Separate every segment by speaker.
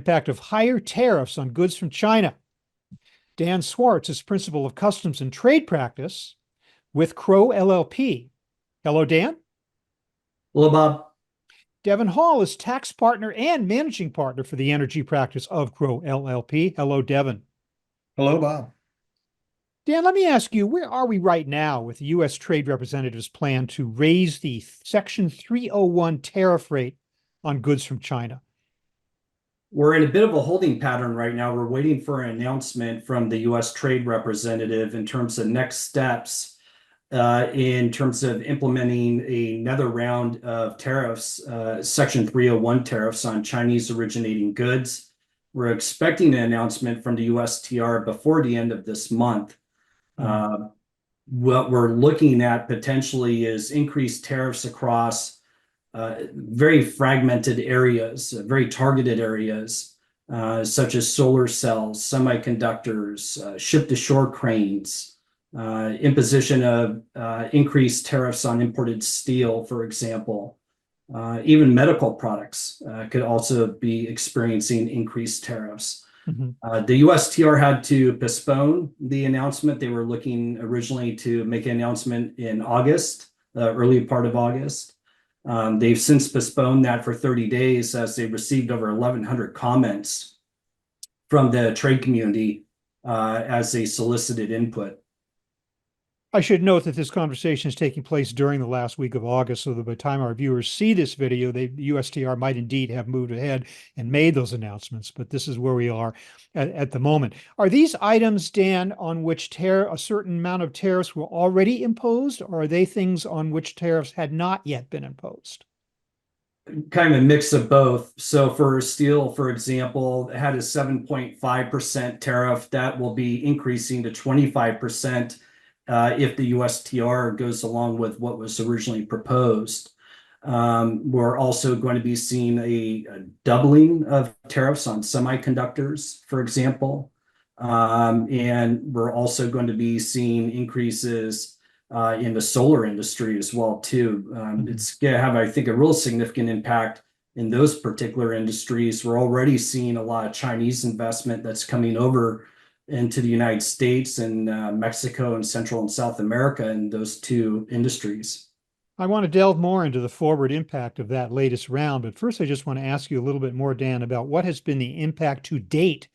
Speaker 1: impact of higher tariffs on goods from China. Dan Schwartz is Principal of Customs and Trade Practice with Crow LLP. Hello, Dan.
Speaker 2: Hello, Bob.
Speaker 1: Devin Hall is Tax Partner and Managing Partner for the Energy Practice of Crow LLP. Hello, Devin.
Speaker 3: Hello, Bob.
Speaker 1: Dan, let me ask you, where are we right now with the U.S. Trade Representative's plan to raise the Section 301 tariff rate on goods from China?
Speaker 2: We're in a bit of a holding pattern right now. We're waiting for an announcement from the U.S. Trade Representative in terms of next steps in terms of implementing another round of tariffs, Section 301 tariffs on Chinese originating goods. We're expecting an announcement from the USTR before the end of this month. What we're looking at potentially is increased tariffs across very fragmented areas, very targeted areas, such as solar cells, semiconductors, ship-to-shore cranes, imposition of increased tariffs on imported steel, for example. Even medical products could also be experiencing increased tariffs. The USTR had to postpone the announcement. They were looking originally to make an announcement in August, early part of August. They've since postponed that for 30 days as they received over 1,100 comments from the trade community as they solicited input.
Speaker 1: I should note that this conversation is taking place during the last week of August, so that by the time our viewers see this video, the USTR might indeed have moved ahead and made those announcements, but this is where we are at the moment. Are these items, Dan, on which a certain amount of tariffs were already imposed, or are they things on which tariffs had not yet been imposed?
Speaker 2: Kind of a mix of both. So for steel, for example, it had a 7.5% tariff that will be increasing to 25%. If the USTR goes along with what was originally proposed. We're also going to be seeing a doubling of tariffs on semiconductors, for example. And we're also going to be seeing increases in the solar industry as well, too. It's going to have, I think, a real significant impact in those particular industries. We're already seeing a lot of Chinese investment that's coming over into the United States and Mexico and Central and South America in those two industries.
Speaker 1: I want to delve more into the forward impact of that latest round, but first I just want to ask you a little bit more, Dan, about what has been the impact to date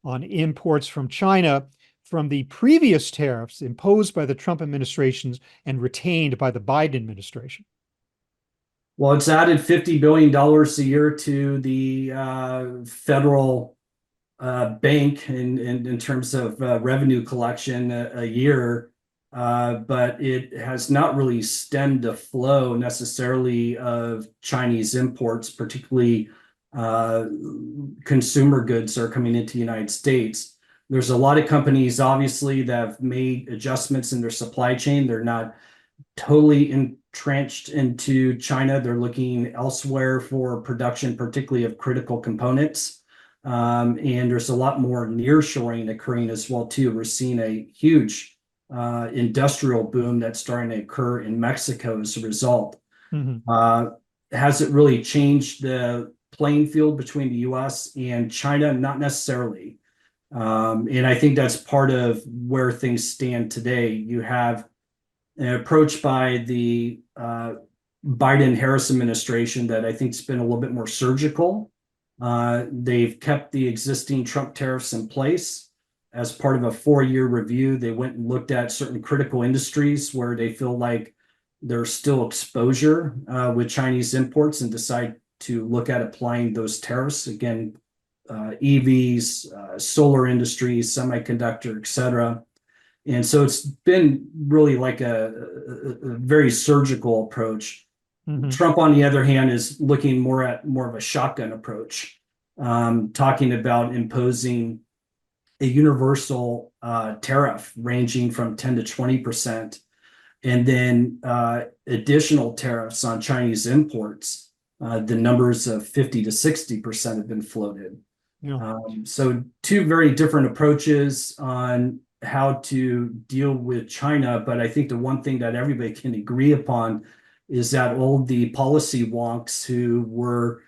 Speaker 1: on imports from China from the previous tariffs imposed by the Trump administrations and retained by the Biden administration.
Speaker 2: Well, it's added $50 billion a year to the federal bank in terms of revenue collection a year, but it has not really stemmed the flow necessarily of Chinese imports, particularly consumer goods are coming into the United States. There's a lot of companies, obviously, that have made adjustments in their supply chain. They're not totally entrenched into China. They're looking elsewhere for production, particularly of critical components. And there's a lot more nearshoring occurring as well, too. We're seeing a huge industrial boom that's starting to occur in Mexico as a result. Has it really changed the playing field between the U.S. and China? Not necessarily. And I think that's part of where things stand today. You have an approach by the Biden-Harris administration that I think has been a little bit more surgical. They've kept the existing Trump tariffs in place. As part of a 4-year review, they went and looked at certain critical industries where they feel like there's still exposure with Chinese imports and decide to look at applying those tariffs. Again, EVs, solar industries, semiconductor, et cetera. And so it's been really like a very surgical approach. Trump, on the other hand, is looking more of a shotgun approach, talking about imposing a universal tariff ranging from 10 to 20%, and then additional tariffs on Chinese imports. The numbers of 50 to 60% have been floated. So two very different approaches on how to deal with China. But I think the one thing that everybody can agree upon is that all the policy wonks who were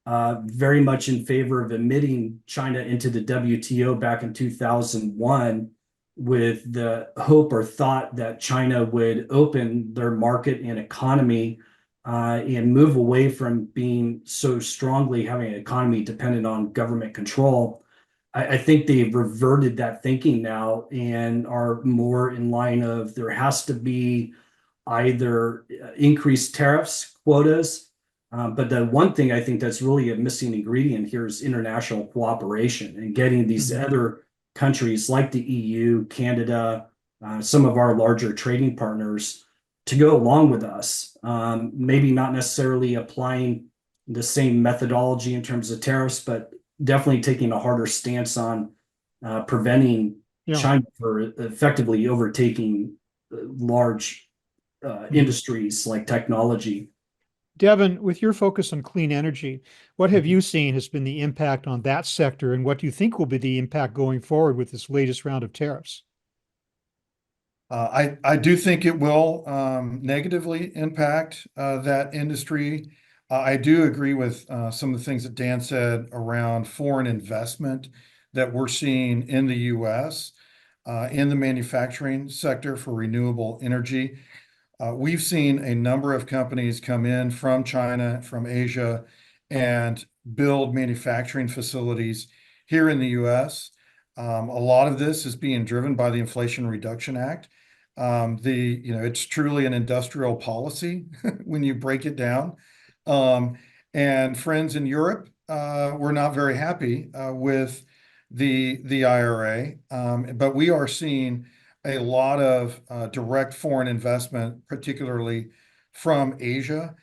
Speaker 2: very much in favor of admitting China into the WTO back in 2001 with the hope or thought that China would open their market and economy and move away from being so strongly having an economy dependent on government control. I think they've reverted that thinking now and are more in line of there has to be either increased tariffs, quotas, but the one thing I think that's really a missing ingredient here is international cooperation and getting these other countries like the EU, Canada, some of our larger trading partners to go along with us. Maybe not necessarily applying the same methodology in terms of tariffs, but definitely taking a harder stance on preventing China for effectively overtaking large industries like technology.
Speaker 1: Devin, with your focus on clean energy, what have you seen has been the impact on that sector, and what do you think will be the impact going forward with this latest round of tariffs?
Speaker 3: I do think it will negatively impact that industry. I do agree with some of the things that Dan said around foreign investment that we're seeing in the US in the manufacturing sector for renewable energy. We've seen a number of companies come in from China, from Asia, and build manufacturing facilities here in the US. A lot of this is being driven by the Inflation Reduction Act. It's truly an industrial policy when you break it down. And friends in Europe were not very happy with the IRA, but we are seeing a lot of direct foreign investment, particularly from Asia,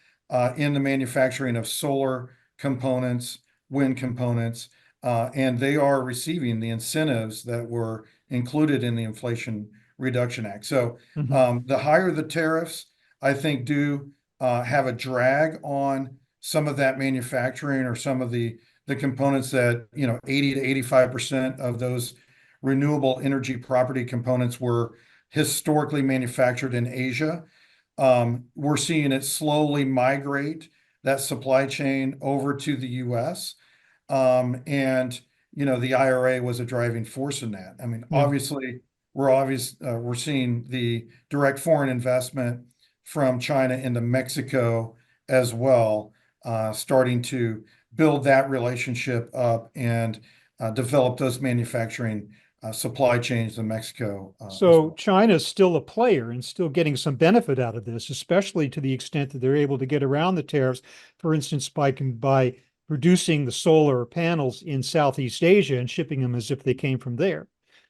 Speaker 3: in the manufacturing of solar components, wind components, and they are receiving the incentives that were included in the Inflation Reduction Act. So the higher the tariffs, I think, do have a drag on some of that manufacturing or some of the components that, 80 to 85% of those renewable energy property components were historically manufactured in Asia. We're seeing it slowly migrate that supply chain over to the US. And the IRA was a driving force in that. I mean, obviously, we're seeing the direct foreign investment from China into Mexico as well, starting to build that relationship up and develop those manufacturing supply chains in Mexico.
Speaker 1: So China's still a player and still getting some benefit out of this, especially to the extent that they're able to get around the tariffs, for instance, by producing the solar panels in Southeast Asia and shipping them as if they came from there.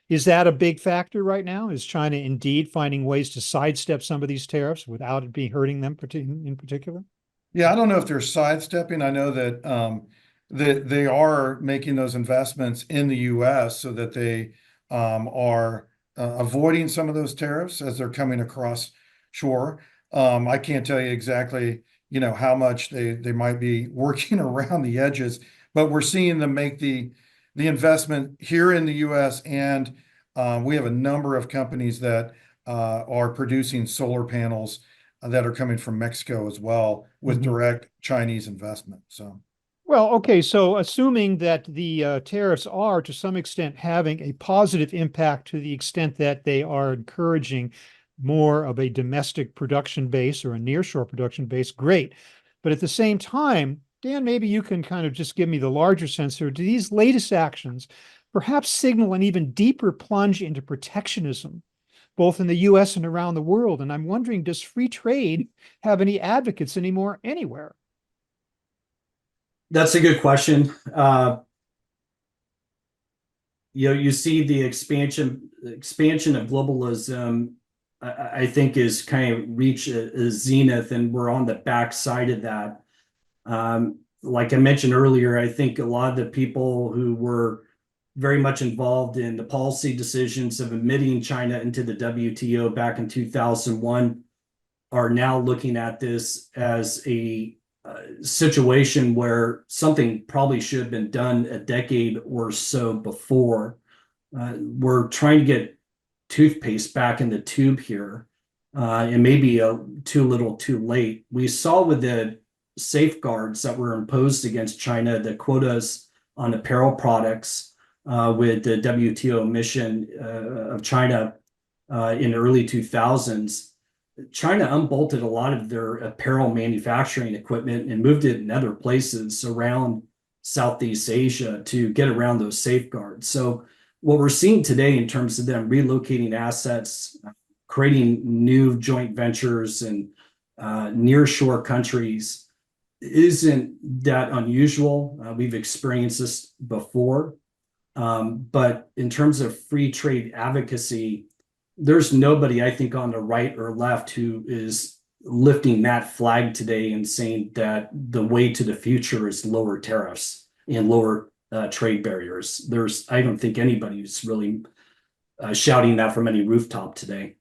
Speaker 1: Is that a big factor right now? Is China indeed finding ways to sidestep some of these tariffs without it being hurting them in particular?
Speaker 3: Yeah, I don't know if they're sidestepping. I know that they are making those investments in the US so that they are avoiding some of those tariffs as they're coming across shore. I can't tell you exactly, how much they might be working around the edges, but we're seeing them make the investment here in the US, and we have a number of companies that are producing solar panels that are coming from Mexico as well with direct Chinese investment.
Speaker 1: Well, okay, so assuming that the tariffs are to some extent having a positive impact to the extent that they are encouraging more of a domestic production base or a nearshore production base, great. But at the same time, Dan, maybe you can kind of just give me the larger sense here. Do these latest actions perhaps signal an even deeper plunge into protectionism, both in the US and around the world? And I'm wondering, does free trade have any advocates anymore anywhere?
Speaker 2: That's a good question. You see the expansion of globalism, I think, is kind of reach a zenith, and we're on the backside of that. Like I mentioned earlier, I think a lot of the people who were very much involved in the policy decisions of admitting China into the WTO back in 2001 are now looking at this as a situation where something probably should have been done a decade or so before. We're trying to get toothpaste back in the tube here, and maybe too little too late. We saw with the safeguards that were imposed against China, the quotas on apparel products with the WTO mission of China in early 2000s, China unbolted a lot of their apparel manufacturing equipment and moved it in other places around Southeast Asia to get around those safeguards. So what we're seeing today in terms of them relocating assets, creating new joint ventures and nearshore countries isn't that unusual. We've experienced this before. But in terms of free trade advocacy, there's nobody, I think, on the right or left who is lifting that flag today and saying that the way to the future is lower tariffs and lower trade barriers. I don't think anybody's really shouting that from any rooftop today.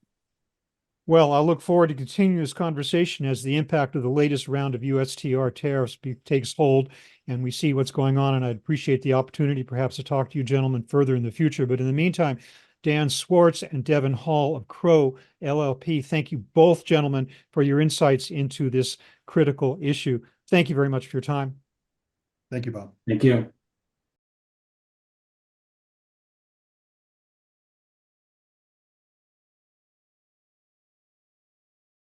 Speaker 1: Well, I look forward to continuing this conversation as the impact of the latest round of USTR tariffs takes hold and we see what's going on. And I'd appreciate the opportunity perhaps to talk to you gentlemen further in the future. But in the meantime, Dan Schwartz and Devin Hall of Crow LLP, thank you both, gentlemen, for your insights into this critical issue. Thank you very much for your time.
Speaker 3: Thank you, Bob.
Speaker 2: Thank you.